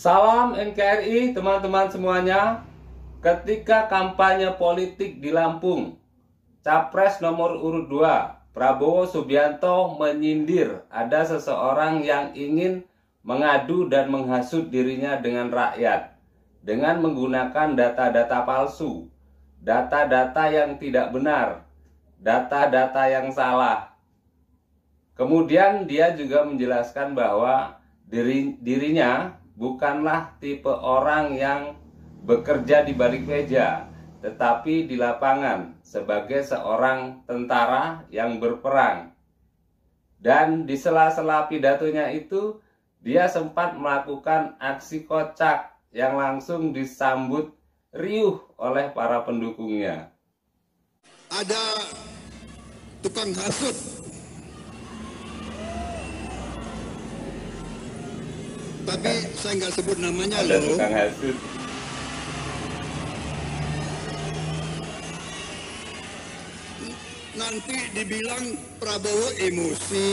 Salam NKRI teman-teman semuanya. Ketika kampanye politik di Lampung, Capres nomor urut 2 Prabowo Subianto menyindir ada seseorang yang ingin mengadu dan menghasut dirinya dengan rakyat dengan menggunakan data-data palsu, data-data yang tidak benar, data-data yang salah. Kemudian dia juga menjelaskan bahwa dirinya bukanlah tipe orang yang bekerja di balik meja, tetapi di lapangan sebagai seorang tentara yang berperang. Dan di sela-sela pidatonya itu, dia sempat melakukan aksi kocak yang langsung disambut riuh oleh para pendukungnya. Ada tukang hasut, tapi saya nggak sebut namanya. Ada tukang hasut. Nanti dibilang Prabowo emosi.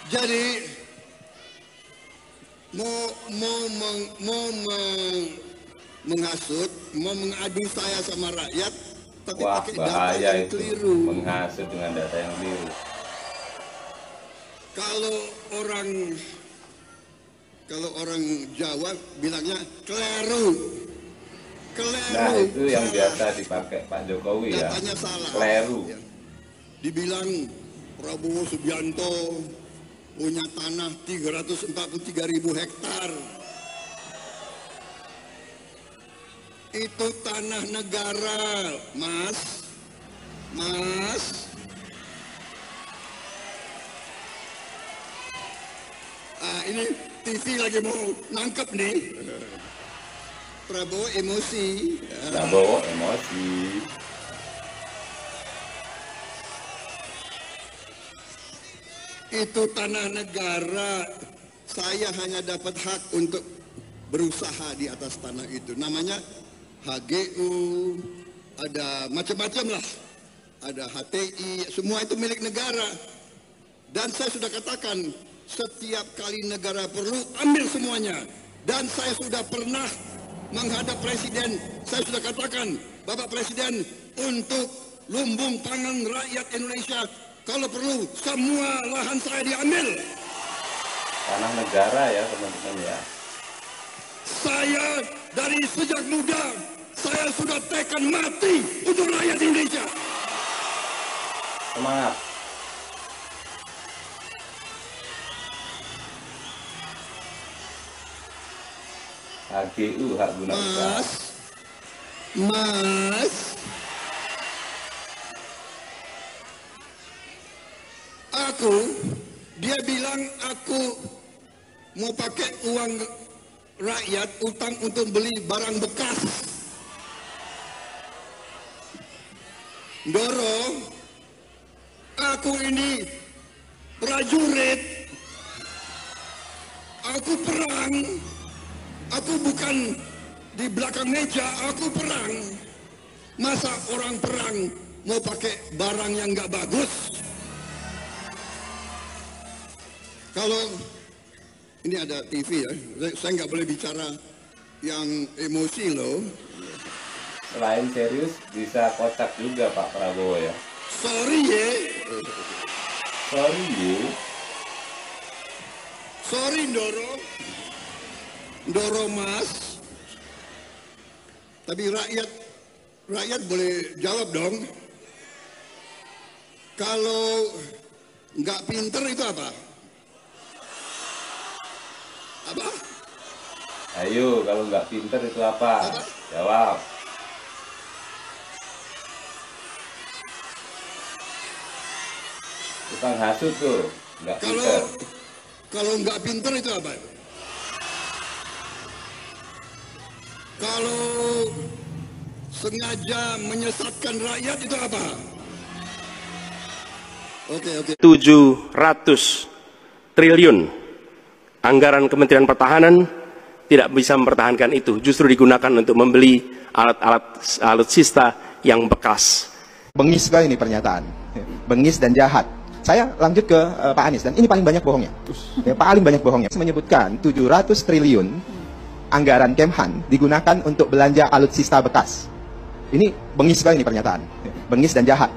Jadi menghasut, mau mengadu saya sama rakyat, tapi Wah, pakai data bahaya yang itu, keliru. menghasut dengan data yang keliru. Kalau orang Jawa bilangnya keliru. Nah, itu yang biasa dipakai Pak Jokowi ya. Datanya salah. Keliru. Ya. Dibilang Prabowo Subianto punya tanah 343.000 hektar. Itu tanah negara, Mas. Ini TV lagi mau nangkep nih. Prabowo emosi. Prabowo emosi. Itu tanah negara. Saya hanya dapat hak untuk berusaha di atas tanah itu. Namanya HGU, ada macam-macam lah. Ada HTI, semua itu milik negara. Dan saya sudah katakan, setiap kali negara perlu, ambil semuanya. Dan saya sudah pernah menghadap Presiden, saya sudah katakan, Bapak Presiden, untuk lumbung pangan rakyat Indonesia, kalau perlu semua lahan saya diambil. Tanah negara ya teman-teman ya. Saya dari sejak muda, saya sudah tekad mati untuk rakyat Indonesia. Semangat. HGU, hak guna usaha. Mas, dia bilang aku mau pakai uang rakyat, utang untuk beli barang bekas. Dorong, aku ini prajurit, aku perang, aku bukan di belakang meja, aku perang. Masa orang perang mau pakai barang yang nggak bagus? Kalau ini ada TV ya, saya nggak boleh bicara yang emosi loh. Selain serius, bisa kocak juga Pak Prabowo ya. Sorry ye. Sorry ye. Sorry Ndoro Mas. Tapi rakyat boleh jawab dong. Kalau nggak pinter itu apa? Apa? Ayo, kalau nggak pinter itu apa? Jawab. Tukang hasut tuh, nggak pinter. Kalau nggak pinter itu apa? Kalau sengaja menyesatkan rakyat itu apa? Oke. 700 triliun anggaran Kementerian Pertahanan tidak bisa mempertahankan itu, justru digunakan untuk membeli alat-alat alutsista yang bekas. Bengis sekali ini pernyataan, bengis dan jahat. Saya lanjut ke Pak Anies, dan ini paling banyak bohongnya. Paling banyak bohongnya. Menyebutkan 700 triliun anggaran Kemhan digunakan untuk belanja alutsista bekas. Ini bengis sekali ini pernyataan, bengis dan jahat.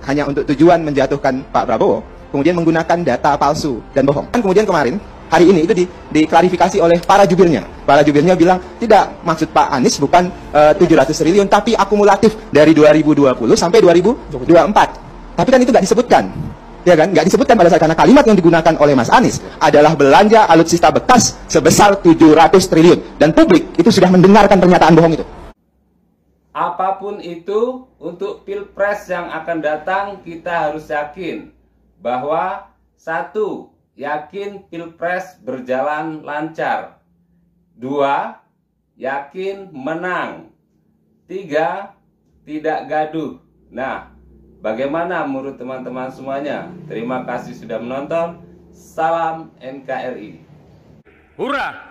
Hanya untuk tujuan menjatuhkan Pak Prabowo, kemudian menggunakan data palsu dan bohong. Dan kemudian kemarin, hari ini itu diklarifikasi oleh para jubirnya. Para jubirnya bilang, tidak, maksud Pak Anies bukan 700 triliun, tapi akumulatif dari 2020 sampai 2024. Tapi kan itu nggak disebutkan. Ya kan? Nggak disebutkan pada saat, karena kalimat yang digunakan oleh Mas Anies adalah belanja alutsista bekas sebesar 700 triliun. Dan publik itu sudah mendengarkan pernyataan bohong itu. Apapun itu, untuk Pilpres yang akan datang, kita harus yakin bahwa satu, yakin Pilpres berjalan lancar. 2, yakin menang. 3, tidak gaduh. Nah, bagaimana menurut teman-teman semuanya? Terima kasih sudah menonton. Salam NKRI. Hurrah!